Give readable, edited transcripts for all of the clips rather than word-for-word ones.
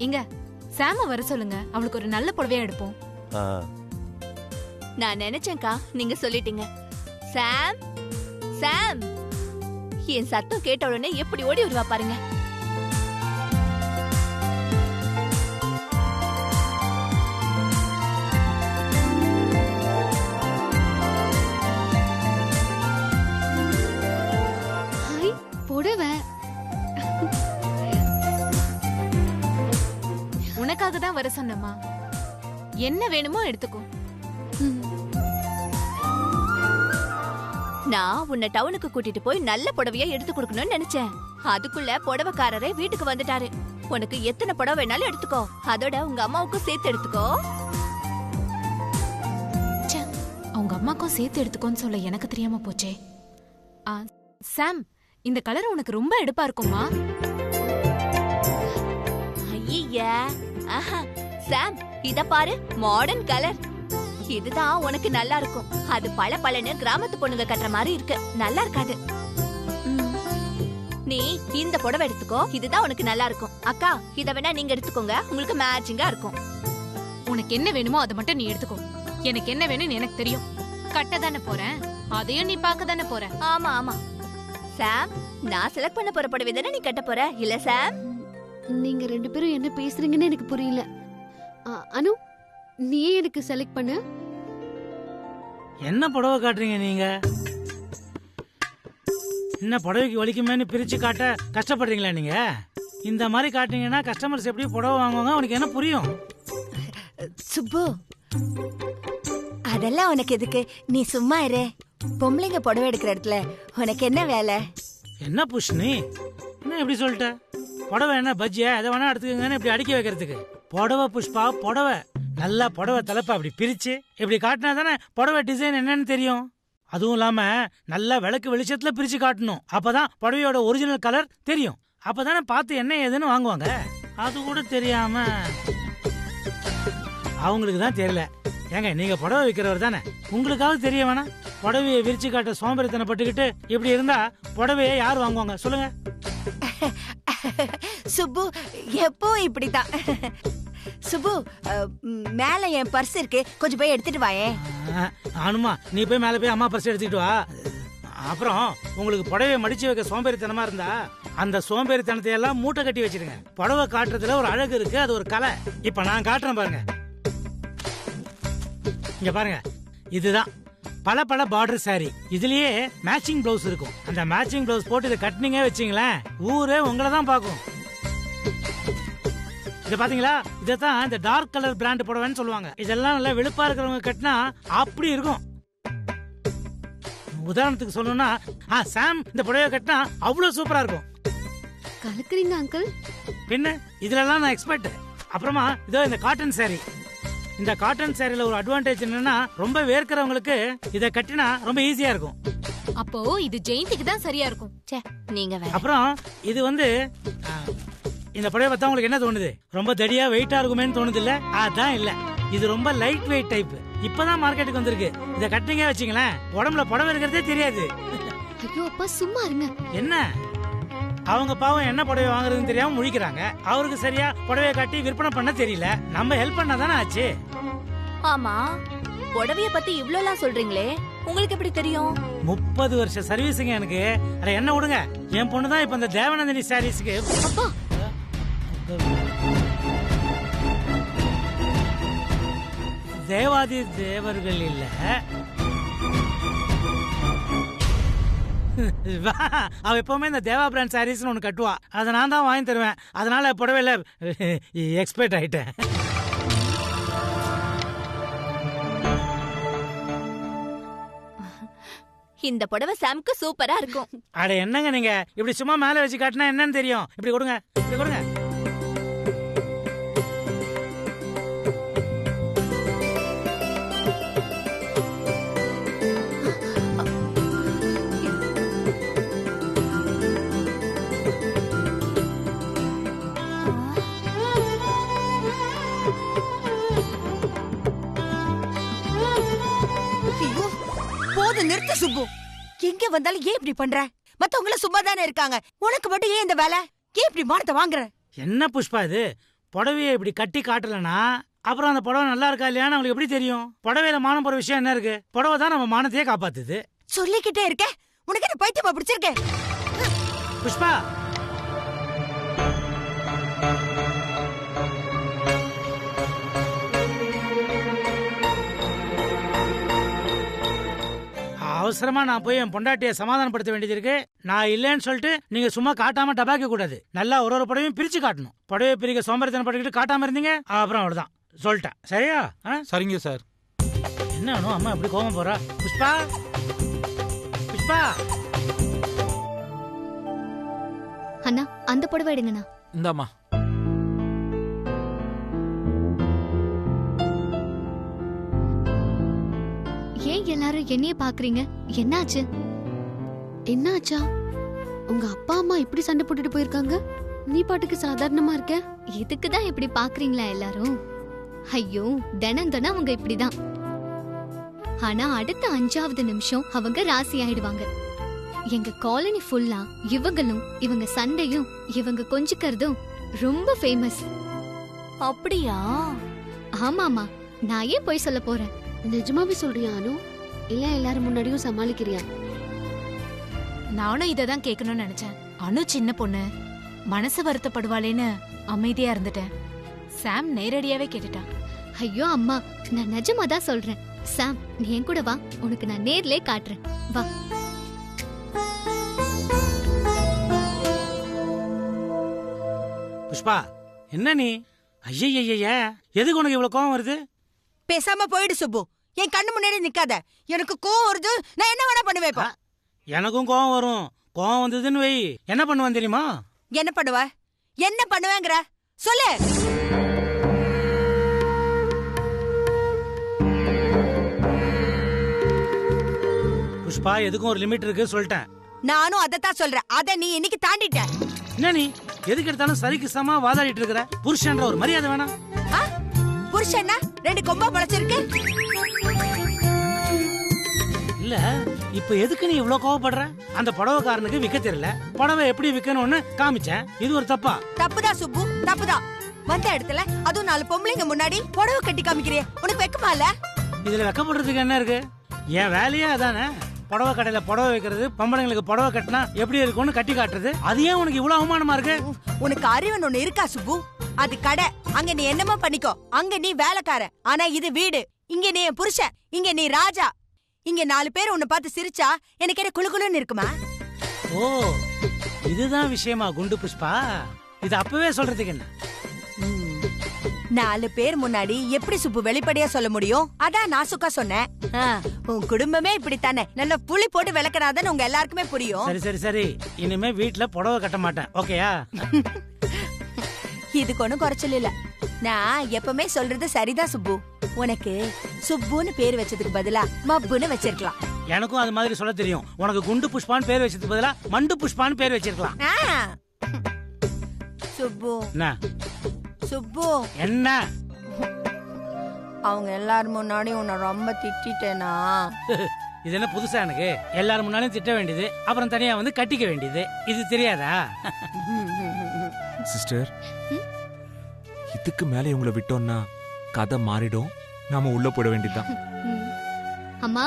இங்க சாம வர சொல்லுங்க, அவளுக்கு ஒரு நல்ல புடவையா எடுப்போம். நான் நினைச்சேன்க்கா, நீங்க சொல்லிட்டீங்க. சாம் சாம், என் சத்தம் கேட்ட உடனே எப்படி ஓடி வருவா பாருங்க. புடவை உனக்காக தான் வர சொன்னம்மா. என்ன வேணுமோ எடுத்துக்கோ. நான் உன்னை டவுனுக்கு கூட்டிட்டு போய் நல்ல புடவையா எடுத்து கொடுக்கணும்னு நினைச்சேன். அதுக்குள்ள புடவைக்காரரே வீட்டுக்கு வந்துட்டாரு. உனக்கு எத்தனை புடவை வேணாலும் எடுத்துக்கோ, அதோட உங்க அம்மாவுக்கும் சேர்த்து எடுத்துக்கோ. அவங்க அம்மாக்கும் சேர்த்து எடுத்துக்கோன்னு சொல்ல எனக்கு தெரியாம போச்சே. சாம், இந்த கலர் உனக்கு ரொம்ப எடுப்பா இருக்குமா? ஐயா, சாம் இத பாரு, மாடர்ன் கலர். இதுதான் உனக்கு நல்லா இருக்கும். அது பளபளன்னு கிராமத்து பொண்ணுங்க கட்டுற மாதிரி இருக்கு, நல்லா இருக்காது. நீ இந்த புடவை எடுத்துக்கோ, இதுதான் உனக்கு நல்லா இருக்கும். அக்கா, இத வேணா நீங்க எடுத்துக்கோங்க, உங்களுக்கு மேட்சிங்கா இருக்கும். உனக்கு என்ன வேணுமோ அதை மட்டும் நீ எடுத்துக்கோ. எனக்கு என்ன வேணும்னு எனக்கு தெரியும். கட்ட தானே போறேன், அதையும் நீ பார்க்க தானே போற. ஆமா ஆமா சாம், நான் செலக்ட் பண்ண போற புடவை தானே நீ கட்ட போற, இல்ல சாம்? நீங்க ரெண்டு பேரும் என்ன பேசுறீங்கன்னு எனக்கு புரியல. அனு, நீயே எனக்கு செலக்ட் பண்ணு. என்ன புடவை காட்டுறீங்க நீங்க? என்ன புடவைக்கு வலிக்குமேன்னு பிரிச்சு காட்ட கஷ்டப்படுறீங்களா நீங்க? இந்த மாதிரி காட்டுனீங்கன்னா கஸ்டமர்ஸ் எப்படி புடவை வாங்குவாங்க? உனக்கு என்ன புரியும்? சுப்பு, அதெல்லாம் உனக்கு எதுக்கு? நீ சும்மா இரு. பொம்பளைங்க புடவை எடுக்கிற இடத்துல உனக்கு என்ன வேலை? என்ன புஷ்ணி, என்ன எப்படி சொல்லிட்ட? புடவை என்ன பஜ்ஜியா? எதை வேணா எடுத்துக்கங்கன்னு இப்படி அடிக்க வைக்கிறதுக்கு? புடவை புஷ்பா, புடவை நல்லா புடவை தலைப்பா அப்படி பிரிச்சு இப்படி காட்டினா தானே புடவை டிசைன் என்னன்னு தெரியும். அதுவும் இல்லாம நல்லா விளக்கு வெளிச்சத்துல பிரிச்சு காட்டணும். அப்பதான் புடவையோட ஒரிஜினல் கலர் தெரியும். அப்பதானே பார்த்து என்ன ஏதுன்னு வாங்குவாங்க. அது கூட தெரியாம அவங்களுக்கு தான் தெரியல. ஏங்க, நீங்க புடவை விற்கிறவர் தானே, உங்களுக்காவது தெரிய வேணாம்? புடவையை விரிச்சு காட்ட சோம்பேறித்தனை பட்டுக்கிட்டு இப்படி இருந்தா புடவையை யார் வாங்குவாங்க சொல்லுங்க? சுப்பு எப்போ இப்படித்தான். சுப்பு, மேல என் பர்ஸ் இருக்கு, கொஞ்சம் போய் எடுத்துட்டு வாயே. ஆனுமா, நீ போய் மேல போய் அம்மா பர்ஸ் எடுத்துக்கிட்டு வா. அப்புறம் உங்களுக்கு புடவையை மடிச்சு வைக்க சோம்பேறித்தனமா இருந்தா அந்த சோம்பேறித்தனத்தை எல்லாம் மூட்டை கட்டி வச்சிருங்க. புடவை காட்டுறதுல ஒரு அழகு இருக்கு, அது ஒரு கலை. இப்ப நான் காட்டுறேன் பாருங்க. இங்க பாருங்க, இதுதான் பல பல பார்டர் சாரி. இதுலயே மேட்சிங் பிளவுஸ் இருக்கும். அந்த மேட்சிங் பிளவுஸ் போட்டு இதை கட்டினீங்க வச்சீங்களேன், ஊரே உங்களை தான் பார்க்கும். இத பாத்தீங்களா? இதத்தான் இந்த டார்க் கலர் பிராண்ட் புடவைன்னு சொல்லுவாங்க. இதெல்லாம் நல்லா வெளுப்பா இருக்கிறவங்க கட்டினா அப்படி இருக்கும். உதாரணத்துக்கு சொல்லணும்னா, சாம் இந்த புடவை கட்டினா அவ்வளவு சூப்பரா இருக்கும். கலக்குறீங்க அங்கிள். பின்ன இதுலலாம் நான் எக்ஸ்பர்ட். அப்புறமா இதோ இந்த காட்டன் சாரி. இந்த காட்டன் சாரில ஒரு அட்வான்டேஜ் என்னன்னா, ரொம்ப வேர்க்கிறவங்களுக்கு இத கட்டினா ரொம்ப ஈஸியா இருக்கும். அப்போ இது ஜெயந்திக்கு தான் சரியா இருக்கும். நீங்க அப்புறம் இது வந்து இந்த புடவை பார்த்தா உங்களுக்கு என்ன தோணுது? ரொம்ப தடியா வெயிட்டா இருக்குமேன்னு தோணுது இல்ல? அதான் இல்ல, இது ரொம்ப லைட் வெயிட் டைப். இப்பதான் மார்க்கெட்டுக்கு வந்திருக்கு. இத கட்டினீங்க வச்சீங்களேன், உடம்புல புடவை இருக்கிறதே தெரியாது. ஐயோ அப்பா, சும்மா இருங்க. என்ன, அவங்க பாவம் என்ன புடவை வாங்குறதுன்னு தெரியாம முழிக்கிறாங்க. அவருக்கு சரியா புடவையை கட்டி விற்பனை பண்ண தெரியல. நம்ம ஹெல்ப் பண்ண தானே ஆச்சு. ஆமா, புடவைய பத்தி இவ்ளோ எல்லாம் சொல்றீங்களே, உங்களுக்கு எப்படி தெரியும்? 30 வருஷ சர்வீஸுங்க எனக்கு. அட என்ன விடுங்க, என் பொண்ணு தான் இப்ப இந்த தேவநந்தினி சாரீஸ்க்கு. தேவாதி தேவர்கள் இல்ல, அவ எப்பவுமே இந்த தேவா பிராண்ட் சாரீஸ் ஒண்ணு கட்டுவா. அதை நான் தான் வாங்கி தருவேன். அதனால புடவையில எக்ஸ்பர்ட் ஆயிட்டேன். இந்த புடவை சாம்க்கு சூப்பரா இருக்கும். அட என்னங்க நீங்க, இப்படி சும்மா மேல வச்சு காட்டினா என்னன்னு தெரியும்? இப்படி கொடுங்க, இப்படி கொடுங்க. நிறுத்து சுப்பு, எங்க வந்தாலும் ஏன் இப்படி பண்ற? மத்தவங்கள சும்மா தானே இருக்காங்க, உனக்கு மட்டும் ஏன் இந்த வேலை? ஏன் இப்படி மானத்தை வாங்குற? என்ன புஷ்பா இது? புடவையை இப்படி கட்டி காட்டலனா அப்புறம் அந்த புடவை நல்லா இருக்கா இல்லையான்னு அவங்களுக்கு எப்படி தெரியும்? புடவையில மானம் போற விஷயம் என்ன இருக்கு? புடவை தான் நம்ம மானத்தையே காப்பாத்துது. சொல்லிக்கிட்டே இருக்க, உனக்கு என்ன பைத்தியமா பிடிச்சிருக்கேன்? புஷ்பா, அவசரமா நான் போய் என் பொண்டாட்டியை சமாதானப்படுத்த வேண்டியது இருக்கு. நான் இல்லைன்னு சொல்லிட்டு நீங்க சும்மா காட்டாம டபாக்க கூடாது. நல்லா ஒரு புடவையும் பிரிச்சு காட்டணும். புடவை பிரிக்க சோம்பேறித்தனம் பட்டுக்கிட்டு காட்டாம இருந்தீங்க, அப்புறம் அவ்வளவுதான். சொல்லிட்டேன், சரியா? சரிங்க சார். என்ன வேணும்? அம்மா எப்படி கோவம் போறா? புஷ்பா, புஷ்பா. அண்ணா அந்த புடவை எடுங்கண்ணா. இந்தாம்மா. ஏன் எல்லாரும் என்னைய பாக்குறீங்க? என்னாச்சு? என்னாச்சா? உங்க அப்பா அம்மா இப்படி சண்டை போட்டுட்டு போயிருக்காங்க, நீ பாட்டுக்கு சாதாரணமா இருக்க. இதுக்குதான் இப்படி பாக்குறீங்களா எல்லாரும்? ஐயோ, தினம் தினம் அவங்க இப்படிதான். ஆனா அடுத்த 5வது நிமிஷம் அவங்க ராசி ஆயிடுவாங்க. எங்க காலனி ஃபுல்லா இவங்களும் இவங்க சண்டையும் இவங்க கொஞ்சிக்கிறதும் ரொம்ப ஃபேமஸ். அப்படியா? ஆமாமா, நான் ஏன் போய் சொல்ல போறேன்? நிஜமாவே சொல்றியா அனு? இல்ல எல்லாரும் முன்னாடியும் சமாளிக்கிறியா? நானும் இதை தான் கேட்கணும்னு நினைச்சேன். அனு சின்ன பொண்ணு, மனசு வருத்தப்படுவாளேன்னு அமைதியா இருந்துட்டேன். சாம் நேரடியாவே கேட்டுட்டான். ஐயோ அம்மா, நான் நிஜமா தான் சொல்றேன். சாம், நீ என் கூட வா, உனக்கு நான் நேர்லயே காட்டுறேன். வா. புஷ்பா, என்ன நீ? ஐயய்ய, எதுக்கு உனக்கு இவ்வளவு கோவம் வருது? பேசாம போயிடு சுப்பு. என் கண்ணு முன்னாடி நிக்காத. எனக்கு கோவம் வருது, நான் என்ன வேணா பண்ணுவேன். இப்ப எனக்கும் கோவம் வரும். கோவம் வந்ததுன்னு வை, என்ன பண்ணுவேன் தெரியுமா? என்ன பண்ணுவ? என்ன பண்ணுவேங்கிற சொல்லு. புஷ்பா, எதுக்கும் ஒரு லிமிட் இருக்கு, சொல்லிட்டேன். நானும் அதத்தான் சொல்றேன். அத நீ இன்னைக்கு தாண்டிட்ட. என்ன நீ எதுக்கு எடுத்தாலும் சரிக்கு சமா வாதாடிட்டு இருக்கிற? புருஷன்ற ஒரு மரியாதை வேணாம்? புருஷன்னா 2 கொம்பா முளைச்சிருக்கு. இல்ல, இப்ப எதுக்கு நீ இவ்வளவு கோவப்படுற? அந்த புடவைக்காரனுக்கு விக்க தெரியல, புடவை எப்படி விக்கணும்னு காமிச்சேன். இது ஒரு தப்பா? தப்புதான் சுப்பு, தப்புதான். வந்த இடத்துல அதுவும் 4 பொம்பளைங்க முன்னாடி புடவை கட்டி காமிக்கிறியே, உனக்கு வெக்கமா இல்ல? இதுல வெக்கப்படுறதுக்கு என்ன இருக்கு? என் வேலையே அதானே. புடவை கடையில புடவை வைக்கிறது, பொம்பளைங்களுக்கு புடவை கட்டினா எப்படி இருக்கும்னு கட்டி காட்டுறது. அது ஏன் உனக்கு இவ்வளவு அவமானமா இருக்கு? உனக்கு அறிவுன்னு ஒண்ணு இருக்கா சுப்பு? அது கடை, அங்க நீ என்னமோ பண்ணிக்கோ. அங்க நீ வேலைக்கார, ஆனா இது வீடு. இங்க நீ என் புருஷன், இங்க நீ ராஜா. இங்க 4 பேர் உன்னை பார்த்து சிரிச்சா எனக்கு என்ன குளுகுளுன்னு இருக்குமா? ஓ, இதுதான் விஷயமா குண்டு புஷ்பா? இது அப்பவே சொல்றதுக்கு என்ன? 4 பேர் முன்னாடி எப்படி சுப்பு வெளிப்படையா சொல்ல முடியும்? அதான் நாசுக்கா சொன்னேன். உன் குடும்பமே இப்படித்தானே, நல்ல புளி போட்டு விளக்கறாதன்னு உங்க எல்லாருக்குமே புரியும். சரி சரி சரி, இனிமே வீட்டுல புடவை கட்ட மாட்டேன், ஓகேயா? இதுக்கு ஒண்ணும் குறைச்சல் இல்ல. நான் எப்பவுமே சொல்றது சரிதான் சுப்பு. உனக்கு சுப்புன்னு பேர் வச்சதுக்கு பதிலா மப்புன்னு வச்சிருக்கலாம். எனக்கும் அது மாதிரி சொல்ல தெரியும். உனக்கு குண்டு புஷ்பான்னு பேர் வச்சதுக்கு பதிலா மண்டு புஷ்பான்னு பேர் வச்சிருக்கலாம். சுப்பு, என்ன சுப்பு, என்ன? அவங்க எல்லாரும் முன்னாடி உன்னை ரொம்ப திட்டேனா? இது என்ன புதுசா எனக்கு? எல்லாரும் முன்னாலும் திட்ட வேண்டியது, அப்புறம் தனியா வந்து கட்டிக்க வேண்டியது, இது தெரியாதா? சிஸ்டர், இதுக்கு மேல இவங்களை விட்டோம்னா கதை மாறிடும். நாம உள்ள போட வேண்டியதுதான். அம்மா,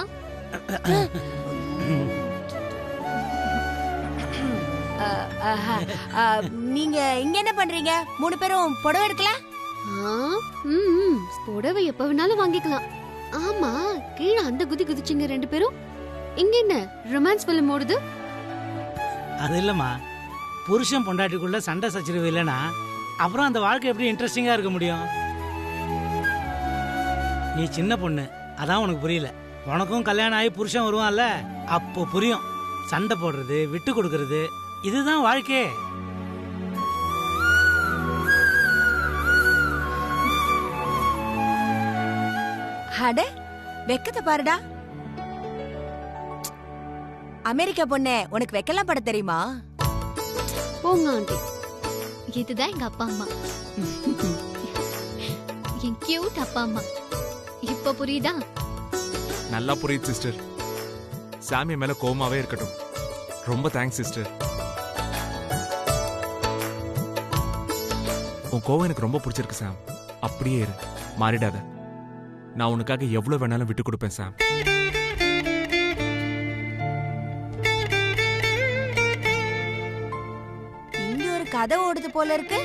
நீங்க இங்க என்ன பண்றீங்க? 3 பேரும் புடவை எடுக்கல? புடவை எப்ப வேணாலும் வாங்கிக்கலாம். ஆமா, கீழே அந்த குதி குதிச்சிங்க 2 பேரும். இங்க என்ன ரொமான்ஸ் பிலிம் ஓடுது? அது இல்லம்மா, புருஷன் பொண்டாட்டிக்குள்ள சண்டை சச்சரவு இல்லைன்னா அப்புறம் அந்த வாழ்க்கை எப்படி இன்ட்ரெஸ்டிங்கா இருக்க முடியும்? நீ சின்ன பொண்ணு, அதான் உனக்கு புரியல. உனக்கும் கல்யாணம் ஆகி புருஷன் வருவான்ல, அப்போ புரியும். சண்டை போடுறது, விட்டு கொடுக்கறது, இதுதான் வாழ்க்கை. அட, வெக்கத்தை பாருடா. அமெரிக்கா பொண்ணே, உனக்கு வெக்கலாம் பட தெரியுமா? போங்க ஆண்டி. இதுதான் எங்க அப்பா அம்மா. என் கியூட் அப்பா அம்மா. இப்ப புரியுதா? நல்லா புரியுது சிஸ்டர். சாமி மேல கோவமாவே இருக்கட்டும். ரொம்ப தேங்க்ஸ் சிஸ்டர். உன் கோவம் எனக்கு ரொம்ப பிடிச்சிருக்கு சாம். அப்படியே இரு, மாறிடாத. நான் உனக்காக எவ்வளவு வேணாலும் விட்டு கொடுப்பேன் சாம். இங்க ஒரு கதை ஓடுது போல இருக்கு.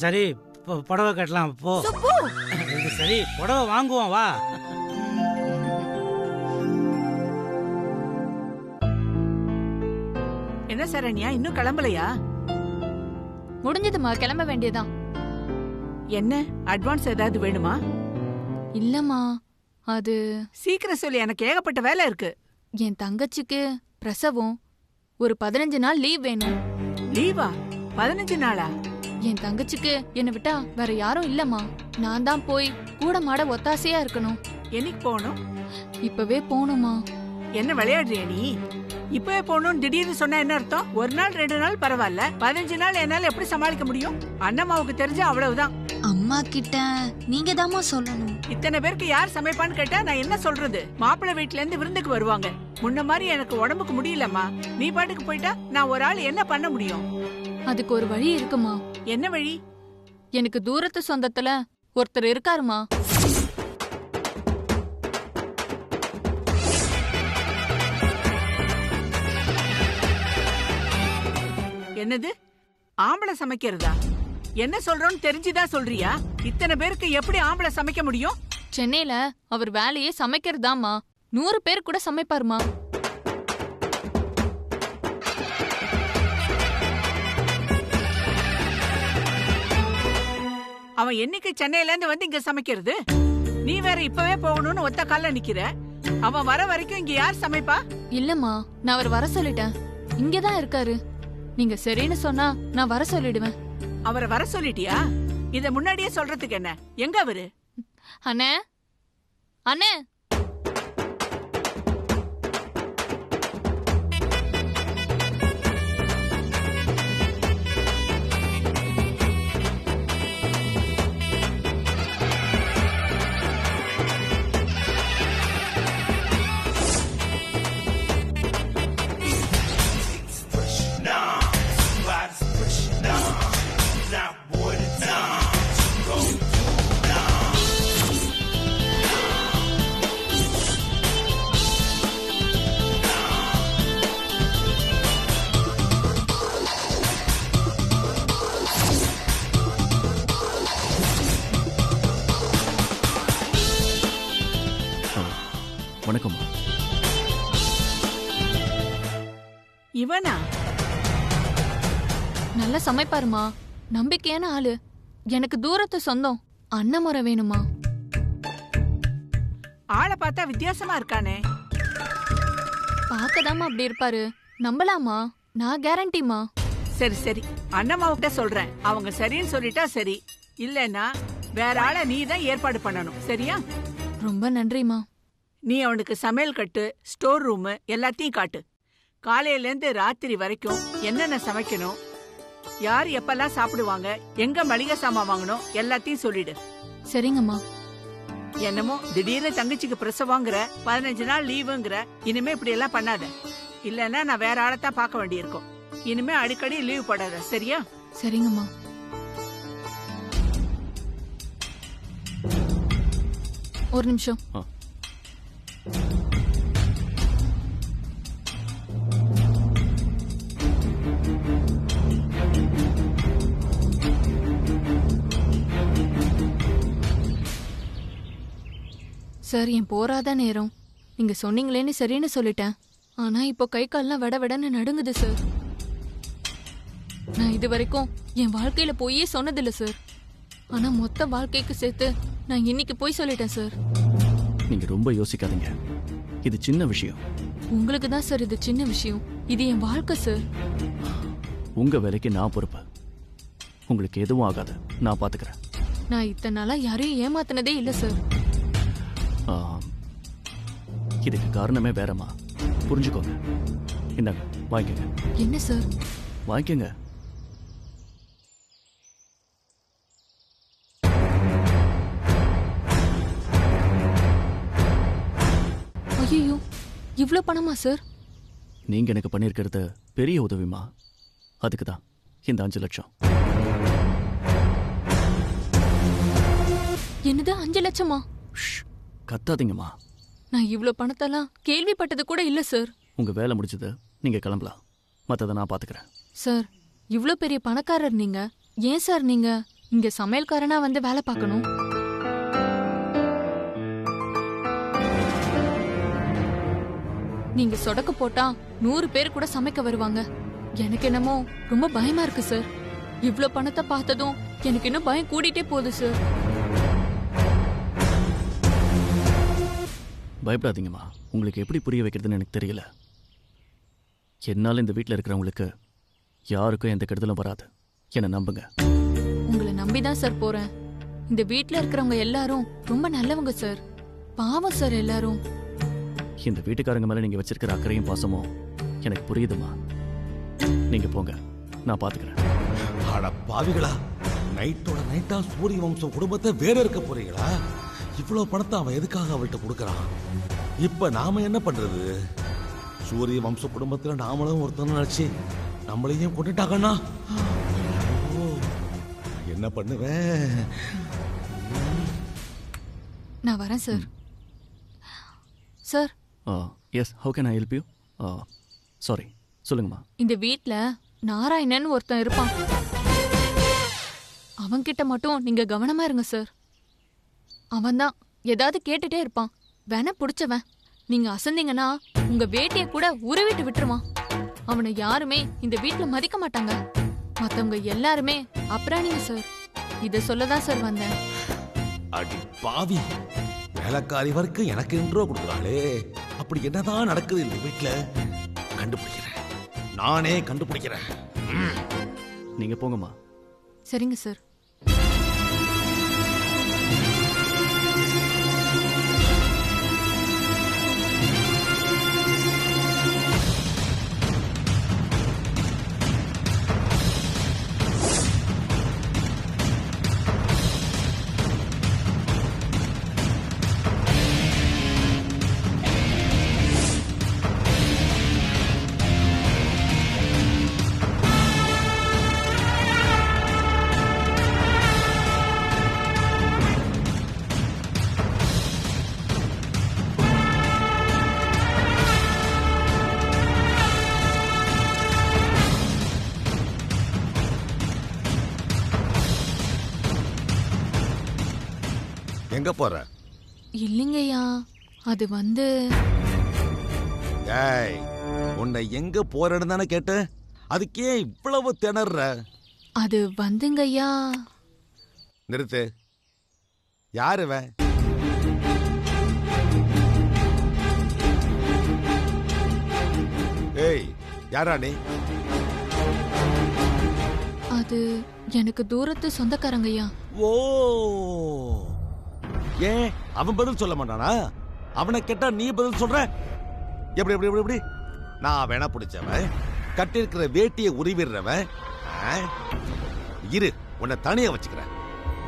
சரி, புடவை கட்டலாம் போ. சுப்பு, இது சரி, புடவை வாங்குவோம் வா. என்ன சரண்யா, இன்னும் கிளம்பலையா? முடிஞ்சதுமா, கிளம்ப வேண்டியதான். என்ன அட்வான்ஸ் ஏதாவது வேணுமா? இல்லம்மா, அது சீக்கிரம் சொல்லி, எனக்கு ஏகப்பட்ட வேலை இருக்கு. என் தங்கச்சிக்கு பிரசவம். ஒரு 15 நாள் லீவ் வேணும். லீவா? 15 நாளா? என் தங்கச்சிக்கு என்னை விட்டா வேற யாரும் இல்லம்மா. நான் தான் போய் கூட மாட ஒத்தாசையா இருக்கணும். என்னைக்கு போகணும்? இப்பவே போகணுமா? என்ன விளையாடுறிய நீ? இப்பவே போகணும் திடீர்னு சொன்னா என்ன அர்த்தம்? ஒரு நாள் 2 நாள் பரவாயில்ல, 15 நாள் என்னால எப்படி சமாளிக்க முடியும்? அண்ணம்மாவுக்கு தெரிஞ்ச அவ்வளவுதான். அம்மா கிட்ட நீங்க தாமா சொல்லணும். இத்தனை பேருக்கு யார் சமைப்பான்னு கேட்டா நான் என்ன சொல்றது? மாப்பிள்ளை வீட்டுல இருந்து விருந்துக்கு வருவாங்க. முன்ன மாதிரி எனக்கு உடம்புக்கு முடியலம்மா. நீ பாட்டுக்கு போயிட்டா நான் ஒரு ஆள் என்ன பண்ண முடியும்? அதுக்கு ஒரு வழி இருக்குமா? என்ன வழி? எனக்கு தூரத்து சொந்தத்துல ஒருத்தர் இருக்காருமா. என்னது? ஆம்பளை சமைக்கிறதா? என்ன சொல்றோன்னு தெரிஞ்சுதான் சொல்றியா? இத்தனை பேருக்கு எப்படி ஆம்பளை சமைக்க முடியும்? சென்னையில அவர் வேலையே சமைக்கிறதாமா. 100 பேர் கூட சமைப்பாருமா. அவன் என்னைக்கு சென்னையில இருந்து வந்து இங்க சமைக்கிறது? நீ வேற இப்பவே போகணும்னு ஒத்த கால்ல நிக்கிற. அவன் வர வரைக்கும் இங்க யார் சமைப்பா? இல்லம்மா, நான் அவர் வர சொல்லிட்டேன். இங்கதான் இருக்காரு. நீங்க சரின்னு சொன்னா நான் வர சொல்லிடுவேன். அவரை வர சொல்லிட்டியா? இத முன்னாடியே சொல்றதுக்கு என்ன? எங்க அவரு? அண்ணே, அண்ணே. வணக்கம்மா. இவனா? நல்லா சமைப்பாருமா. நம்பிக்கையான ஆளு. எனக்கு தூரத்து சொந்தம். அண்ணன் முறை வேணுமா? ஆளை பார்த்தா வித்தியாசமா இருக்கானே. பார்க்கதாமா அப்படி இருப்பாரு. நம்பலாமா? நான் கேரண்டிமா. சரி சரி, அண்ணம்மாவுக்கிட்ட சொல்றேன். அவங்க சரின்னு சொல்லிட்டா சரி, இல்லன்னா வேற ஆளை நீ தான் ஏற்பாடு பண்ணணும். சரியா? ரொம்ப நன்றிமா. நீ அவனுக்கு சமையல் கட்டு, ஸ்டோர் ரூம் எல்லாத்தையும் காட்டு. காலையில இருந்து ராத்திரி வரைக்கும் என்னென்ன சமைக்கணும், யார் எப்பெல்லாம் சாப்பிடுவாங்க, எங்க மளிகை சாமான் வாங்கணும் எல்லாத்தையும் சொல்லிடு. சரிங்கம்மா. என்னமோ திடீர்னு தங்கச்சிக்கு பிரசவங்கிற, 15 நாள் லீவுங்கிற. இனிமே இப்படி எல்லாம் பண்ணாத. இல்லன்னா நான் வேற ஆளைத்தான் பார்க்க வேண்டியிருக்கும். இனிமே அடிக்கடி லீவ் போடாத. சரியா? சரிங்கம்மா. ஒரு நிமிஷம். சார், என் போராத நேரம். நீங்க சொன்னீங்களேன்னு சரின்னு சொல்லிட்டேன். ஆனா இப்போ கை கால்லாம் விட விடன்னு நடுங்குது சார். நான் இது வரைக்கும் என் வாழ்க்கையில போயே சொன்னதில்லை சார். ஆனா மொத்த வாழ்க்கைக்கு சேர்த்து நான் இன்னைக்கு போய் சொல்லிட்டேன் சார். நீங்க ரொம்ப யோசிக்காதீங்க. இது சின்ன விஷயம். உங்களுக்கு தான் சார் இது சின்ன விஷயம். இது என் வாழ்க்கை சார். உங்க வேலைக்கு நான் பொறுப்பு. உங்களுக்கு எதுவும் ஆகாது, நான் பாத்துக்கிறேன். நான் இத்தனை நாளா யாரையும் ஏமாத்தினதே இல்லை சார். இதுக்கு காரணமே வேறமா. புரிஞ்சுக்கோங்க. இந்தாங்க, வாங்கிக்கங்க. என்ன சார்? வாங்கிக்கங்க. ஐயோ, இவ்ளோ பணமா சார்? நீங்க எனக்கு பண்ணியிருக்கிறது பெரிய உதவிமா. அதுக்கு தான் இந்த 5 லட்சம். என்னது 5 லட்சமா? கத்தாதீங்கம்மா. நான் இவ்ளோ பணத்தெல்லாம் கேள்விப்பட்டது கூட இல்ல சார். உங்க வேலை முடிஞ்சது, நீங்க கிளம்பலாம். மற்றதை நான் பாத்துக்கிறேன். சார், இவ்ளோ பெரிய பணக்காரர் நீங்க, ஏன் சார் நீங்க இங்க சமையல்காரனா வந்து வேலை பார்க்கணும்? நீங்க சொடக்கு போட்டா 100 பேர் கூட சமைக்க வருவாங்க. எனக்கு என்னமோ ரொம்ப பயமா இருக்கு சார். இவ்ளோ பணத்தை பார்த்ததும் எனக்கு இன்னும் பயம் கூடிட்டே போகுது சார். பயப்படாதீங்கம்மா. உங்களுக்கு எப்படி புரிய வைக்கிறதுன்னு எனக்கு தெரியல. என்னால இந்த வீட்டில் இருக்கிறவங்களுக்கு யாருக்கும் எந்த கெடுதலும் வராது. என்னை நம்புங்க. உங்களை நம்பிதான் சார் போறேன். இந்த வீட்ல இருக்கிறவங்க எல்லாரும் ரொம்ப நல்லவங்க சார். பாவம் சார் எல்லாரும். இந்த வீட்டுக்காரங்க மேல நீங்க வச்சிருக்கிற அக்கறையும் பாசமும் எனக்கு புரியுதுமா. நீங்க போங்க, நான் பாத்துக்கிறேன். அட பாவிகளா, நைட்டோட நைட்டா சூரிய வம்சம் குடும்பத்தை வேற இருக்க போறீங்களா? இவ்வளவு பணத்தை அவன் எதுக்காக அவள்கிட்ட கொடுக்கறான்? இப்ப நாம என்ன பண்றது? சூரிய வம்ச குடும்பத்துல நாமளும் ஒருத்தன் நினைச்சு நம்மளையும் கொண்டுட்டாங்கண்ணா. என்ன பண்ணுவேன்? நான் வரேன் sir. Sir. Yes, how can I help you? Sorry, சொல்லுங்கம்மா. இந்த வீட்ல நாராயணன் ஒருத்தன் இருப்பான். அவன்கிட்ட மட்டும் நீங்க கவனமா இருங்க சார். அவன்தான் ஏதாவது கேட்டுட்டே இருப்பான். வேணா புடிச்சவன். நீங்க அசந்தீங்கன்னா உங்க வேட்டிய கூட உருவிட்டு விட்டுருவான். அவனை யாருமே இந்த வீட்ல மதிக்க மாட்டாங்க. மத்தவங்க எல்லாருமே அப்புறாணிங்க சார். இத சொல்லதான் சார் வந்தேன். அடி பாவி, வேலைக்காரி வரைக்கும் எனக்கு இன்ட்ரோ கொடுக்குறாளே. அப்படி என்னதான் நடக்குது இந்த வீட்டுல? கண்டுபிடிக்கிறேன், நானே கண்டுபிடிக்கிறேன். நீங்க போங்கம்மா. சரிங்க சார். எங்க போற? இல்லைங்கய்யா, அது வந்து ஏய், உன்னை எங்க போறேன்னு தானே கேட்டேன். அதுக்கே இவ்வளவு திணற? அது வந்துங்கய்யா. நிறுத்து. யாரு இவன்? ஏய், யாரா நீ? அது எனக்கு தூரத்து சொந்தக்காரங்கய்யா. ஓ, ஏன் அவன் பதில் சொல்ல மாட்டானா? அவனை கேட்டா நீ பதில் சொல்ற? எப்படி எப்படி எப்படி எப்படி? நான் வேணா பிடிச்சவன், கட்டிருக்கிற வேட்டியை உருவிடுறவன். இரு, உன்னை தனியா வச்சுக்கிறேன்.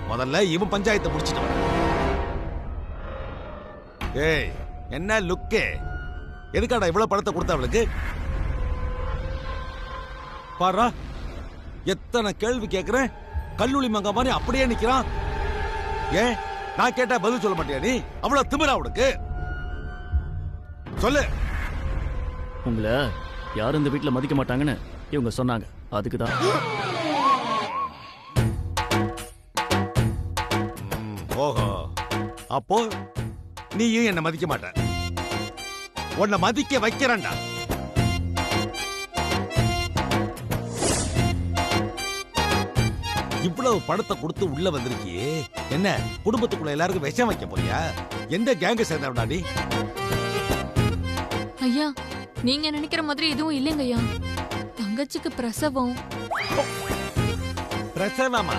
முதல்ல இவன் பஞ்சாயத்தை முடிச்சிட்டு வர. ஏய், என்ன லுக்கே? எதுக்காடா இவ்வளவு பணத்தை கொடுத்த அவளுக்கு? பாரா, எத்தனை கேள்வி கேட்கிறேன். கல்லூலி மங்க மாதிரி அப்படியே நிக்கிறான். ஏன் நான் கேட்டா பதில் சொல்ல மாட்டியா நீ? அவ்வளவு திமிரா உனக்கு? சொல்லு. உங்களை யாரும் இந்த வீட்டுல மதிக்க மாட்டாங்கன்னு இவங்க சொன்னாங்க. அதுக்குதான். ஓஹோ, அப்போ நீயும் என்ன மதிக்க மாட்ட. உன்னை மதிக்க வைக்கிறேன்டா. இவ்வளவு பணத்தை கொடுத்து உள்ள வந்திருக்கியே, என்ன குடும்பத்துக்குள்ள எல்லாருக்கும் விஷம் வைக்க போறியா? எந்த கேங்க சேர்ந்தவனா நீ? ஐயா, நீங்க நினைக்கிற மாதிரி எதுவும் இல்லைங்கய்யா. தங்கச்சிக்கு பிரசவம். பிரசவமா?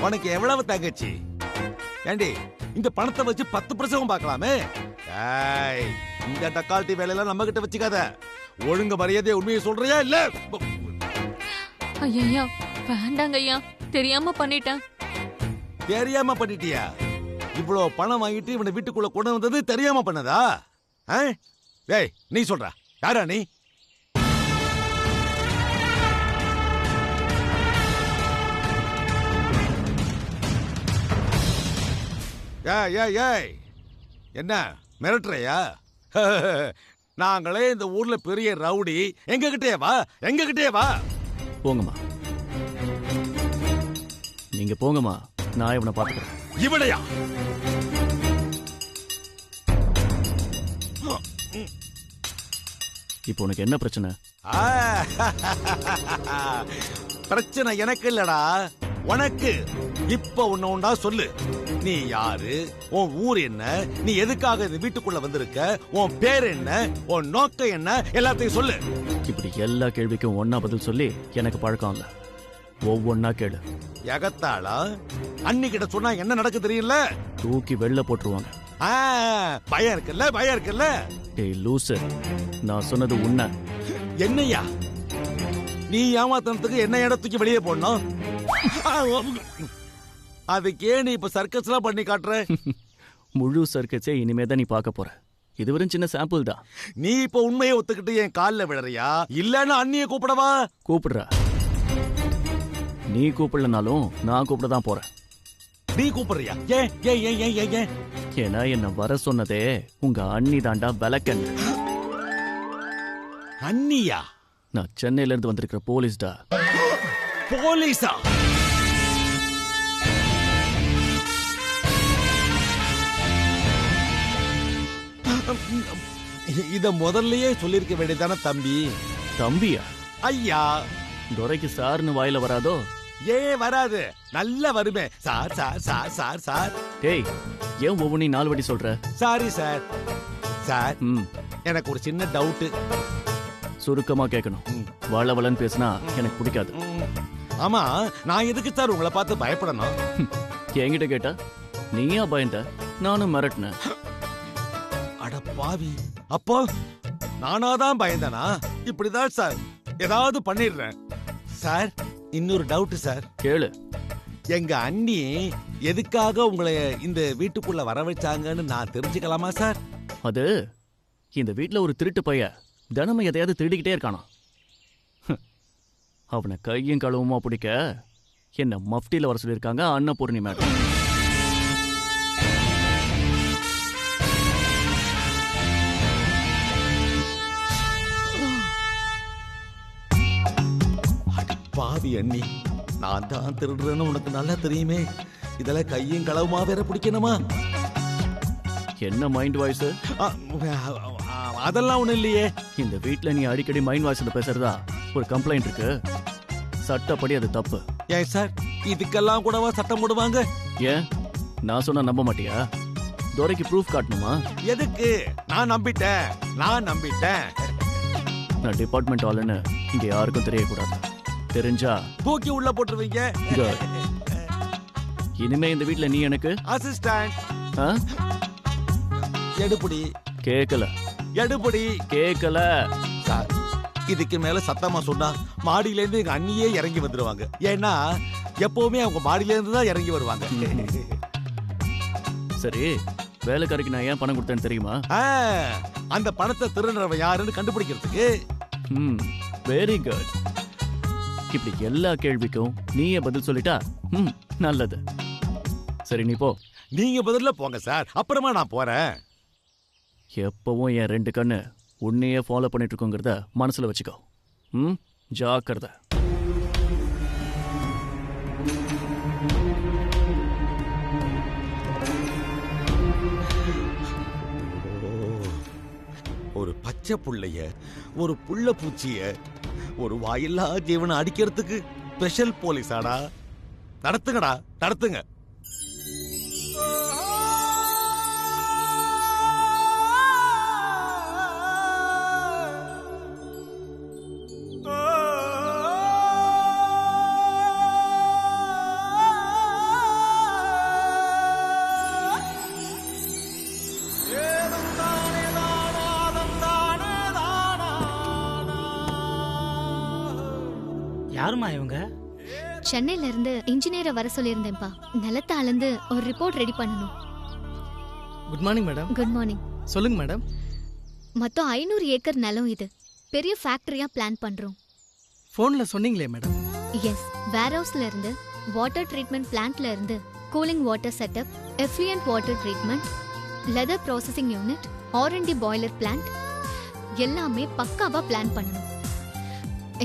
உனக்கு எவ்வளவு தங்கச்சி? ஏண்டி, இந்த பணத்தை வச்சு 10 பிரசவம் பார்க்கலாமே. இந்த டக்கால்ட்டி வேலையெல்லாம் நம்ம கிட்ட வச்சுக்காத. ஒழுங்கு மரியாதையை உண்மையை சொல்றியா இல்ல? ஐயா, வேண்டாங்க ஐயா, தெரியாம பண்ணிட்டேன். தெரியாம பண்ணிட்டியா? இவ்வளவு பணம் வாங்கிட்டு இவனை வீட்டுக்குள்ள கொண்டு வந்தது தெரியாம பண்ணதா? ஏய், நீ சொல்ற யாரா நீ? ஏய் என்ன மிரட்டுறையா? நாங்களே இந்த ஊர்ல பெரிய ரவுடி. எங்ககிட்டே வா. போங்கம்மா, நீங்க போங்கம்மா, நான் இவனை பாத்துக்கிறேன். இவனையா? இப்போ உனக்கு என்ன பிரச்சனை? பிரச்சனை எனக்கு இல்லடா, உனக்கு. இப்ப உண்டா சொல்லு. நீ யாரு? உன் ஊர் என்ன? நீ எதுக்காக இந்த வீட்டுக்குள்ள வந்திருக்க? உன் பேர் என்ன? உன் நோக்கம் என்ன? எல்லாத்தையும் சொல்லு. இப்படி எல்லா கேள்விக்கும் ஒன்னா பதில் சொல்லி எனக்கு பழக்கம் இல்ல. ஒவ்வொன்னா கேளு. எகத்தாளா? அன்னிக்கிட்ட சொன்னா என்ன நடக்கு தெரியல? தூக்கி வெளில போட்டுருவாங்க. பயம் இருக்குல்ல? டேய் லூசு, நான் சொன்னது உண்மை. என்னையா நீ ஏமாத்தனத்துக்கு என்ன இடத்துக்கு வெளியே போடணும்? அதுக்கே நீ இப்ப சர்க்கஸ் எல்லாம் பண்ணி காட்டுற? முழு சர்க்கஸே இனிமே தான் நீ பார்க்க போற. இதுவரை சின்ன சாம்பிள் தான். நீ இப்ப உண்மையை ஒத்துக்கிட்டு என் காலில் விழறியா? இல்லன்னு அண்ணிய கூப்பிடவா? கூப்பிடுறா. நீ கூப்பிடலனாலும் நான் கூப்பிட தான் போறேன். நீ கூப்பிடுறியா? ஏன்? ஏன்னா என்ன வர சொன்னதே உங்க அண்ணி தாண்டா விளக்கன். அண்ணியா? நான் சென்னையில இருந்து வந்திருக்கிற போலீஸ்டா. போலீஸா? இத முதல்லயே சொல்லிருக்க வேண்டியதான தம்பி. தம்பியா? ஐயா. துரைக்கு சார்னு வாயில வராதோ? வராது, நல்ல வருமே. சார். டேய், ஏன் ஒவ்வொன்றையும் 4 வாட்டி சொல்ற? Sorry sir. எனக்கு ஒரு சின்ன டவுட். சுருக்கமா கேட்கணும். வளவளன்னு பேசினா எனக்கு பிடிக்காது. ஆமா, நான் எதுக்கு சார் உங்களை பார்த்து பயப்படணும்? என்கிட்ட கேட்டா நீயா பயந்த? நானும் மிரட்டினேன். அட பாவி, அப்போ நானாதான் பயந்தனா? இப்படிதான் சார் ஏதாவது பண்ணிடுறேன். சார், இன்னொரு டவுட் சார். கேளு. எங்க அண்ணி எதுக்காக உங்களை இந்த வீட்டுக்குள்ள வர வச்சாங்கன்னு நான் தெரிஞ்சுக்கலாமா சார்? அது இந்த வீட்டுல ஒரு திருட்டு பைய தினமும் எதையாவது திருடிக்கிட்டே இருக்கானா. அவனை கையும் களவுமா பிடிக்க என்ன மஃப்டியில வர சொல்லியிருக்காங்க அன்னபூர்ணி மேடம். பாவி அண்ணி, நான் தான் திருடுறேன்னு உனக்கு நல்லா தெரியுமே. இதெல்லாம் கையும் களவுமா வேற பிடிக்கணுமா? என்ன மைண்ட் வாய்ஸ்? அதெல்லாம் ஒண்ணு இல்லையே. இந்த வீட்டுல நீ அடிக்கடி மைண்ட் வாய்ஸ்ல பேசுறதா ஒரு கம்ப்ளைண்ட் இருக்கு. சட்டப்படி அது தப்பு. ஏன் சார், இதுக்கெல்லாம் கூடவா சட்டம் போடுவாங்க? ஏன் நான் சொன்னா நம்ப மாட்டியா? துரைக்கு ப்ரூஃப் காட்டணுமா? எதுக்கு? நான் நம்பிட்டேன். நான் டிபார்ட்மெண்ட் ஆளுன்னு இங்க யாருக்கும் தெரியக்கூடாது. தெரிஞ்சா தூக்கி உள்ள போட்டுருவீங்க. இனிமே இந்த வீட்டுல நீ எனக்கு அசிஸ்டன்ட். எடுபடி. கேக்கல. எடுபடி. கேக்கல. சார், இதுக்கு மேல சத்தமா சொன்னா மாடியில இருந்து எங்க அண்ணியே இறங்கி வந்துருவாங்க. ஏன்னா எப்பவுமே அவங்க மாடியில இருந்து தான் இறங்கி வருவாங்க. சரி, வேலைக்காரிக்கு நான் ஏன் பணம் கொடுத்தேன்னு தெரியுமா? அந்த பணத்தை திருடுறவன் யாருன்னு கண்டுபிடிக்கிறதுக்கு. Very good. இப்படி எல்லா கேள்விக்கும் நீயே பதில் சொல்லிட்டா நல்லது. சரி, நீ போ. நீங்க பதில்ல போங்க சார், அப்புறமா நான் போறேன். எப்பவும் என் 2 கண்ணு உன்னையே ஃபாலோ பண்ணிட்டு இருக்கோங்கிறத மனசுல வச்சுக்கோ. ஜாக்கிரதை. ஒரு பச்சை புள்ளைய, ஒரு புள்ள பூச்சிய, ஒரு வாயில்லா ஜீவனை அடிக்கிறதுக்கு ஸ்பெஷல் போலீஸாடா? நடத்துங்கடா, நடத்துங்க. யாருமா இவங்க? சென்னையில இருந்து இன்ஜினியரை வர சொல்லியிருந்தேன்ப்பா. நிலத்தை அளந்து ஒரு ரிப்போர்ட் ரெடி பண்ணணும். Good morning madam. Good morning. சொல்லுங்க மேடம். மொத்தம் 500 ஏக்கர் நிலம் இது. பெரிய ஃபேக்டரியா பிளான் பண்றோம். போன்ல சொன்னீங்களே மேடம். எஸ், வேர் ஹவுஸ்ல இருந்து, வாட்டர் ட்ரீட்மெண்ட் பிளான்ட்ல இருந்து, cooling water setup, effluent water treatment, leather processing unit, R and D boiler plant எல்லாமே பக்காவா பிளான் பண்ணணும்.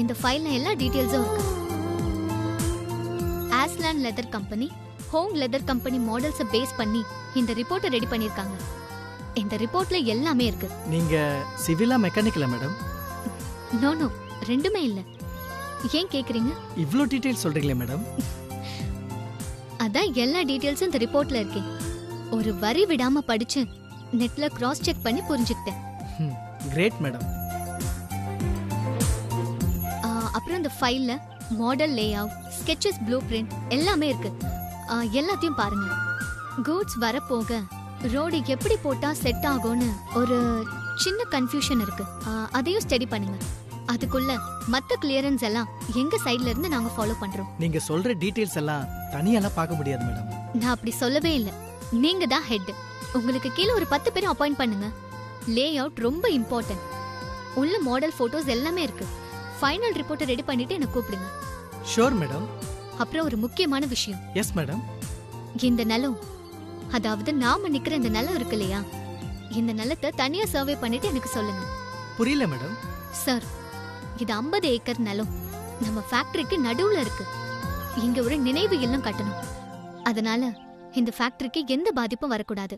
இந்த ஃபைல்ல எல்லா டீடைல்ஸும் இருக்கு. Aslan leather company, Hong leather company மாடல்ஸை பேஸ் பண்ணி இந்த ரிப்போர்ட்டை ரெடி பண்ணிருக்காங்க. இந்த ரிப்போர்ட்ல எல்லாமே இருக்கு. நீங்க சிவிலா மெக்கானிக்கலா மேடம்? நோ நோ, ரெண்டுமே இல்ல. ஏன் கேக்குறீங்க? இவ்ளோ டீடைல்ஸ் சொல்றீங்களே மேடம். அதான் எல்லா டீடைல்ஸும் இந்த ரிப்போர்ட்ல இருக்கு. ஒரு வரி விடாம படிச்சு நெட்ல கிராஸ் செக் பண்ணி புரிஞ்சுக்கிட்டேன். Great madam. அப்புறம் இந்த ஃபைல்ல model layout, sketches, blueprint எல்லாமே இருக்கு. எல்லாத்தையும் பாருங்க. கூட்ஸ் வரப்போக ரோடு எப்படி போட்டா செட் ஆகும்னு ஒரு சின்ன கன்ஃபியூஷன் இருக்கு. அதையும் ஸ்டடி பண்ணுங்க. அதுக்குள்ள மத்த கிளியரன்ஸ் எல்லாம் எங்க சைடுல இருந்து நாங்க ஃபாலோ பண்றோம். நீங்க சொல்ற டீடைல்ஸ் எல்லாம் தனியாலாம் பார்க்க முடியாது மேடம். நான் அப்படி சொல்லவே இல்ல. நீங்க தான் ஹெட். உங்களுக்கு கீழே ஒரு 10 பேரை அப்பாயிண்ட் பண்ணுங்க. லேஅவுட் ரொம்ப இம்பார்ட்டன்ட். உள்ள மாடல் போட்டோஸ் எல்லாமே இருக்கு. ஃபைனல் ரிப்போர்ட்டை ரெடி பண்ணிட்டு என்ன கூப்பிடுங்க. Sure madam. அப்புறம் ஒரு முக்கியமான விஷயம். Yes madam. இந்த நிலம், அதாவது நாம நிக்கிற இந்த நிலம் இருக்கு இல்லையா, இந்த நிலத்தை தனியா சர்வே பண்ணிட்டு எனக்கு சொல்லுங்க. புரியல மேடம். சார், இது 50 ஏக்கர் நிலம் நம்ம ஃபேக்டரிக்கு நடுவுல இருக்கு. இங்க ஒரு நினைவு இல்லம் கட்டணும். அதனால இந்த ஃபேக்டரிக்கு எந்த பாதிப்பும் வரக்கூடாது.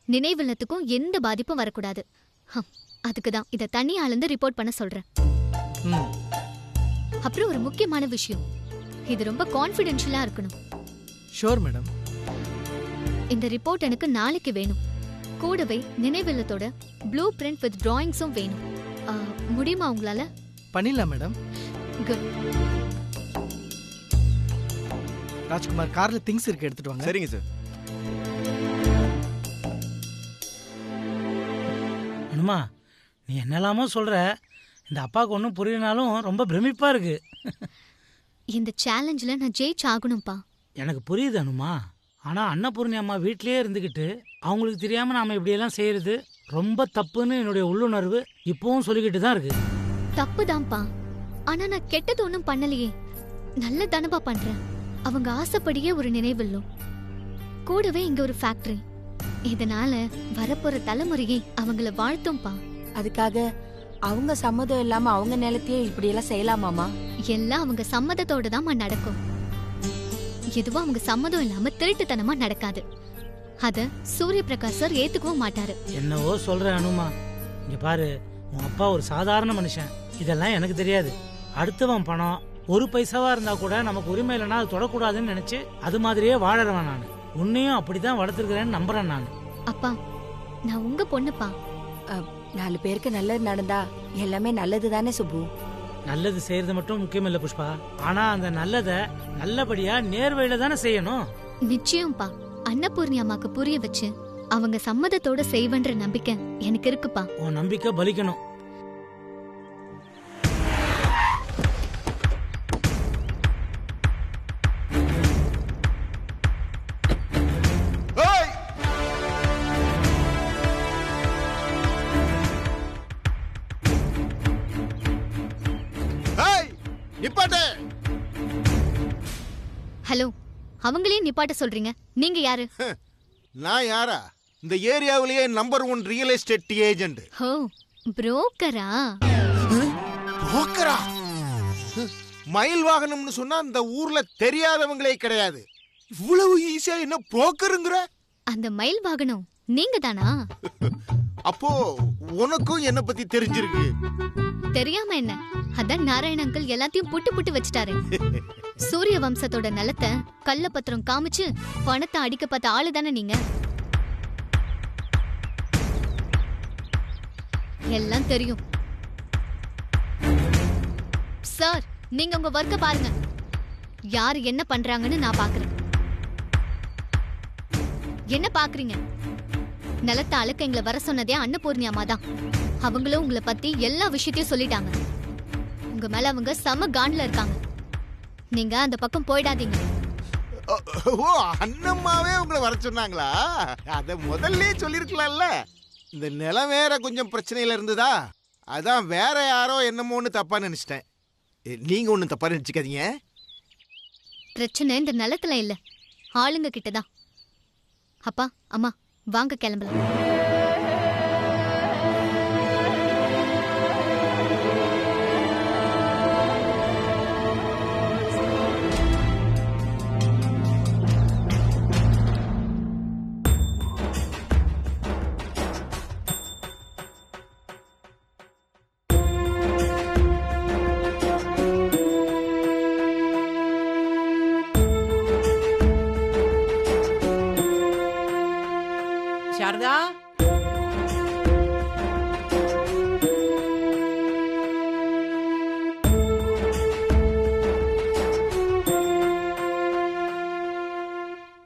நினைவு இல்லத்துக்கும் எந்த பாதிப்பும் வரக்கூடாது. அதுக்குதான் இதை தனியா அளந்து ரிப்போர்ட் பண்ண சொல்றேன். அப்புறம் ஒரு முக்கியமான விஷயம், இது ரொம்ப கான்ஃபிடென்ஷியலா இருக்கணும். Sure madam. இந்த ரிப்போர்ட் எனக்கு நாளைக்கு வேணும். கூடவே நினைவில்லத்தோட ப்ளூ பிரிண்ட் வித் டிராயிங்ஸும் வேணும். முடியுமா உங்களால? பண்ணிடலாம் மேடம். குட். ராஜ்குமார், கார்ல திங்ஸ் இருக்கு, எடுத்துட்டு வாங்க. சரிங்க சார். அனுமா, நீ என்னெல்லாமோ சொல்ற. இந்த அப்பாவுக்கு ஒன்றும் புரியனாலும் ரொம்ப பிரமிப்பா இருக்கு. இந்த சேலஞ்சில் நான் ஜெயிச்சாகணும்ப்பா. எனக்கு புரியுது அனுமா. ஆனால் அன்னபூர்ணி அம்மா வீட்டிலேயே இருந்துக்கிட்டு அவங்களுக்கு தெரியாமல் நாம் இப்படியெல்லாம் செய்கிறது ரொம்ப தப்புன்னு என்னுடைய உள்ளுணர்வு இப்போவும் சொல்லிக்கிட்டு தான் இருக்கு. தப்புதான்ப்பா. ஆனால் நான் கெட்டது ஒன்றும் பண்ணலையே, நல்ல தானப்பா பண்ணுறேன். அவங்க ஆசைப்படியே ஒரு நினைவில்லும், கூடவே இங்கே ஒரு ஃபேக்டரி. இதனால வரப்போற தலைமுறையை அவங்கள வாழ்த்தும்பா. அதுக்காக அவங்க சம்மதம் இல்லாம அவங்க நிலத்தையே இப்படி எல்லாம் செய்யலாமாமா? எல்லாம் அவங்க சம்மதத்தோட தான் நடக்கும். எதுவும் அவங்க சம்மதம் இல்லாம திருட்டுத்தனமா நடக்காது. அத சூரிய பிரகாஷ் சார் ஏத்துக்கவும் மாட்டாரு. என்னவோ சொல்ற அனுமா. இங்க பாரு, உன் அப்பா ஒரு சாதாரண மனுஷன். இதெல்லாம் எனக்கு தெரியாது. அடுத்தவன் பணம் ஒரு பைசாவா இருந்தா கூட நமக்கு உரிமை இல்லைன்னா அது தொடக்கூடாதுன்னு நினைச்சு அது மாதிரியே வாழறவன் நான். உன்னையும் அப்படிதான் வளர்த்துருக்கிறேன்னு நம்புறேன் நான். அப்பா, நான் உங்க பொண்ணுப்பா. 4 பேருக்கு நல்லது நடந்தா எல்லாமே நல்லது தானே சுப்பு? நல்லது செய்யறது மட்டும் முக்கியம் இல்ல புஷ்பா. ஆனா அந்த நல்லதை நல்லபடியா நேர்வழியில தானே செய்யணும். நிச்சயம்ப்பா. அன்னபூர்ணி அம்மாக்கு புரிய வச்சு அவங்க சம்மதத்தோட செய்வன்ற நம்பிக்கை எனக்கு இருக்குப்பா. உன் நம்பிக்கை பலிக்கணும். ஹலோ, அவங்களே நிப்பாட்ட சொல்றீங்க. நீங்க யாரு? நான் யாரா? இந்த ஏரியாவிலேயே நம்பர் 1 ரியல் எஸ்டேட் ஏஜென்ட். ஹோ, புரோக்கரா? புரோக்கரா? மயில் வாகனம்னு சொன்னா இந்த ஊர்ல தெரியாதவங்களே கிடையாது. இவ்வளவு ஈஸியா என்ன புரோக்கருங்கற? அந்த மயில் வாகனம் நீங்க தானா? அப்போ உனக்கும் என்ன பத்தி தெரிஞ்சிருக்கு? தெரியாம என்ன? அதான் நாராயண அங்கிள் எல்லாத்தையும் புட்டு புட்டு வச்சுட்டாரு. சூரிய வம்சத்தோட நிலத்தை கள்ளப்பத்திரம் காமிச்சு பணத்தை அடிக்க பார்த்த ஆளு தானே நீங்க? எல்லாம் தெரியும் சார். நீங்க உங்க வர்க்க பாருங்க. யாரு என்ன பண்றாங்கன்னு நான் பாக்குறேன். என்ன பாக்குறீங்க? நிலத்தை அழுக்க எங்களை வர சொன்னதே அன்னபூர்ணி அம்மா தான். அவங்களும் உங்களை பத்தி எல்லா விஷயத்தையும் சொல்லிட்டாங்க. உங்க மேல அவங்க செம காண்ட்ல இருக்காங்க. நீங்க அந்த பக்கம் போயிடாதீங்க. ஓ, அண்ணம்மாவே உங்களை வர சொன்னாங்களா? அத முதல்ல சொல்லிருக்கலாம்ல. இந்த நிலம் வேற கொஞ்சம் பிரச்சனையில இருந்ததா, அதான் வேற யாரோ என்னமோன்னு தப்பா நினைச்சிட்டேன். நீங்க ஒன்னும் தப்பா நினைச்சுக்காதீங்க. பிரச்சனை இந்த நிலத்துல இல்ல, ஆளுங்க கிட்டதான். அப்பா அம்மா வாங்க கிளம்பலாம். சாரதா,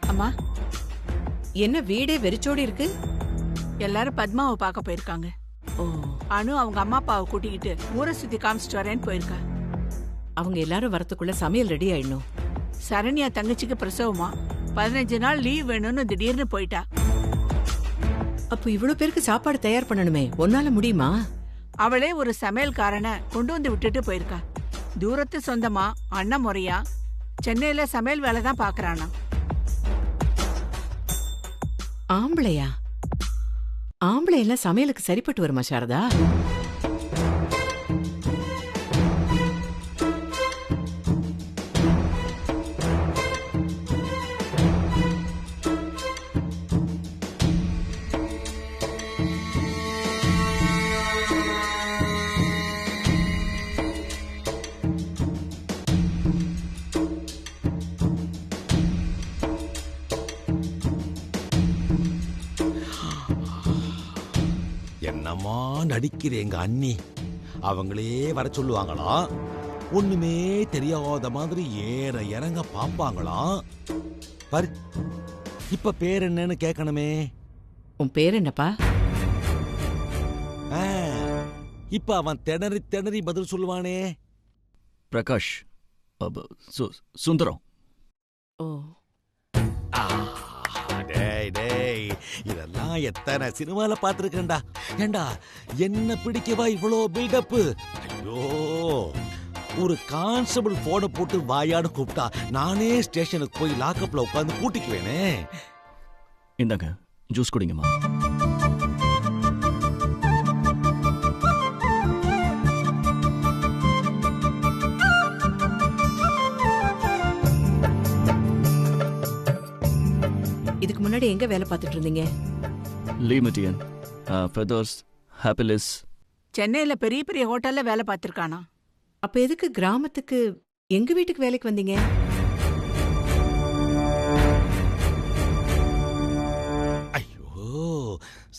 அம்மா, என்ன வீடே வெறிச்சோடி இருக்கு? எல்லாரும் பத்மாவை பார்க்க போயிருக்காங்க. அனு அவங்க அம்மா அப்பாவை கூட்டிக்கிட்டு ஊரை சுத்தி காமிச்சிட்டு வரேன்னு போயிருக்கா. அவங்க எல்லாரும் வரத்துக்குள்ள சமையல் ரெடி ஆயிடணும். சரண்யா தங்கச்சிக்கு பிரசவமா, 15 நாள் லீவ் வேணும்னு திடீர்னு போயிட்டா. அப்போ இவ்வளவு பேருக்கு சாப்பாடு தயார் பண்ணணுமே, உன்னால முடியுமா? அவளே ஒரு சமையல்காரனை கொண்டு வந்து விட்டுட்டு போயிருக்கா. தூரத்து சொந்தமா அண்ணன் முறையா சென்னையில சமையல் வேலை தான் பாக்குறானா. ஆம்பளையா? ஆம்பளை எல்லாம் சமையலுக்கு சரிப்பட்டு வருமா சாரதா? என்னமா நடிக்கிறேன் எங்க அண்ணி. அவங்களே வர சொல்லுவாங்களாம். ஒண்ணுமே தெரியாத மாதிரி ஏற இறங்க பாப்பாங்களாம். பாரு, இப்ப பேர் என்னன்னு கேட்கணுமே. உன் பேர் என்னப்பா? இப்ப அவன் திணறி திணறி பதில் சொல்லுவானே. பிரகாஷ். சுந்தரம். டேய் டேய், இதெல்லாம் எத்தனை சினிமால பாத்துருக்கேன்டா. ஏண்டா என்ன பிடிக்கவா இவ்வளோ பில்டப்? ஐயோ, ஒரு கான்ஸ்டபிள் போன போட்டு வாயான்னு கூப்பிட்டா நானே ஸ்டேஷனுக்கு போய் லாக்அப்ல உட்காந்து கூட்டிக்குவேனே. இந்தாங்க ஜூஸ் குடிங்கம்மா. இதுக்கு முன்னாடி எங்க வேலை பார்த்துட்டு இருந்தீங்க? லீமிட்டியன், ஃபெதர்ஸ், ஹாப்பிலிஸ். சென்னையில பெரிய பெரிய ஹோட்டல்ல வேலை பார்த்திருக்கானா. அப்ப எதுக்கு கிராமத்துக்கு எங்க வீட்டுக்கு வேலைக்கு வந்தீங்க? ஐயோ,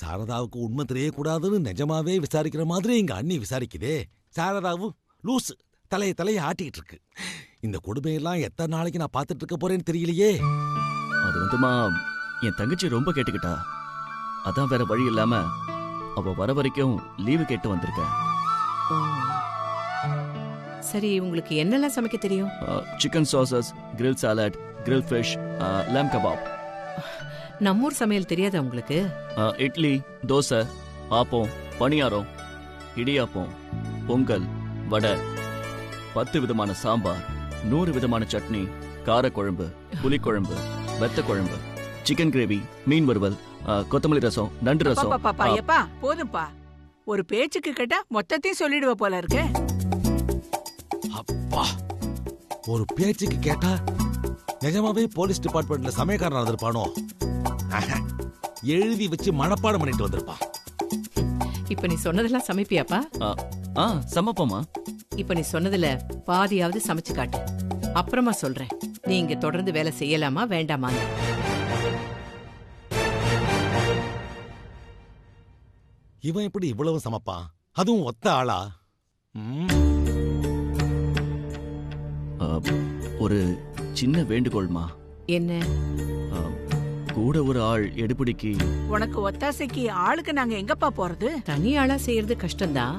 சாரதாவுக்கு உண்மை தெரியக்கூடாதுன்னு நிஜமாவே விசாரிக்கிற மாதிரி எங்க அண்ணி விசாரிக்குதே. சாரதாவும் லூசு தலையை ஆட்டிக்கிட்டு இருக்கு. இந்த கொடுமையெல்லாம் எத்தனை நாளைக்கு நான் பார்த்துட்டு இருக்க போறேன்னு தெரியலையே. அது வந்துமா, என் தங்கச்சி ரொம்ப கேட்டுக்கிட்டா. அதான் வேற வழி இல்லாம அவ வர வரைக்கும் லீவு கேட்டு வந்திருக்கேன். சரி, உங்களுக்கு என்னெல்லாம் சமைக்க தெரியும்? Chicken sauces, grill salad, grill fish, lamb kebab. நம்மூர் சமையல் தெரியாதா உங்களுக்கு? இட்லி, தோசை, ஆப்பம், பணியாரம், இடியாப்பம், பொங்கல், வடை, 10 விதமான சாம்பார், 100 விதமான சட்னி, காரக்குழம்பு, புளிக்குழம்பு, வெத்த குழம்பு, சிக்கன் கிரேவி, மீன் வறுவல், கொத்தமல்லி ரசம், நண்டு ரசம். எப்பா போதும்பா, ஒரு பேச்சுக்கு கேட்டா மொத்தத்தையும் சொல்லிடுவ போல இருக்கு. அப்பா, ஒரு பேச்சுக்கு கேட்டா நிஜமாவே போலீஸ் டிபார்ட்மெண்ட்ல சமயக்காரன் வந்திருப்பானோ? எழுதி வச்சு மனப்பாடம் பண்ணிட்டு வந்திருப்பான். இப்ப நீ சொன்னதெல்லாம் சமைப்பியாப்பா? சமைப்போமா. இப்ப நீ சொன்னதுல பாதியாவது சமைச்சு காட்டு, அப்புறமா சொல்றேன். நீ இங்க தொடர்ந்து வேலை செய்யலாமா வேண்டாமா? இவன் எப்படி இவ்வளவு சமைப்பான், அதுவும் ஒத்த ஆளா? ஒரு சின்ன வேண்டுகோள்மா. என்ன? கூட ஒரு ஆள் எடுபிடிக்கு. உனக்கு ஒத்தாசைக்கு ஆளுக்கு நாங்க எங்கப்பா போறது? தனி ஆளா செய்யறது கஷ்டம்தான்.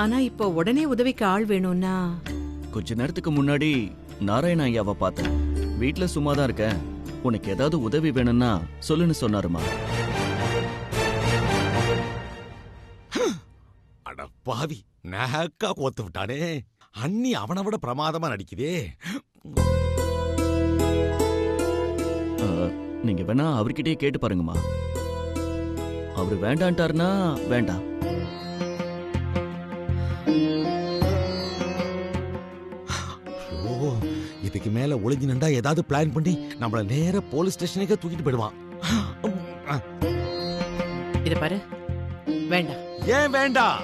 ஆனா இப்போ உடனே உதவிக்கு ஆள் வேணும்னா? கொஞ்ச நேரத்துக்கு முன்னாடி நாராயண ஐயாவை பார்த்தேன். வீட்டுல சும்மாதான் இருக்கேன், உனக்கு ஏதாவது உதவி வேணும்னா சொல்லுன்னு சொன்னாருமா. அட பாவி, நகக்கா கோத்து விட்டானே. அண்ணி அவனை விட பிரமாதமா நடிக்குதே. நீங்க வேணா அவர்கிட்டயே கேட்டு பாருங்கம்மா. அவரு வேண்டான்ட்டாருன்னா வேண்டாம். ஐயோ, இதுக்கு மேல ஒளிஞ்சு நின்றா ஏதாவது பிளான் பண்ணி நம்மள நேர போலீஸ் ஸ்டேஷனுக்கே தூக்கிட்டு போயிடுவான். இத பாரு, வேண்டாம். ஏன் வேண்டாம்?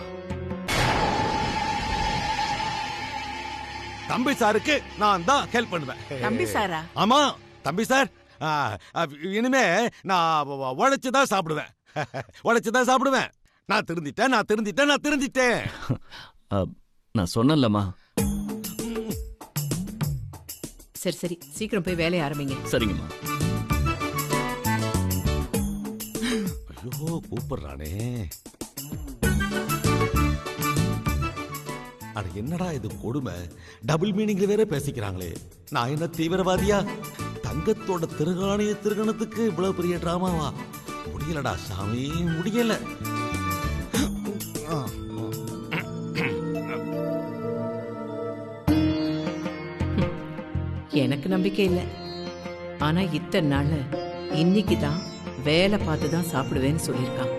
தம்பி சாருக்கு நான் தான் ஹெல்ப் பண்ணுவேன். தம்பி சாரா? ஆமா, தம்பி சார். இனிமே நான் உழைச்சுதான் சாப்பிடுவேன். உழைச்சுதான் சாப்பிடுவேன். நான் திருந்திட்டேன். நான் சொன்னேன்லம்மா. சரி சீக்கிரம் போய் வேலையை ஆரம்பிங்க. சரிங்கம்மா. ஐயோ, கூப்பிடுறானே. அட என்னடா இது கொடுமை. டபுள் மீனிங்ல வேற பேசிக்கிறாங்களே. நான் என்ன தீவிரவாதியா? தங்கத்தோட திருகணத்துக்கு இவ்வளவு பெரிய டிராமாவா? முடியலடா சாமி, முடியல. எனக்கு நம்பிக்கை இல்லை. ஆனா இத்தனை நாள் இன்னைக்கு தான் வேலை பார்த்து தான் சாப்பிடுவேன்னு சொல்லியிருக்கான்.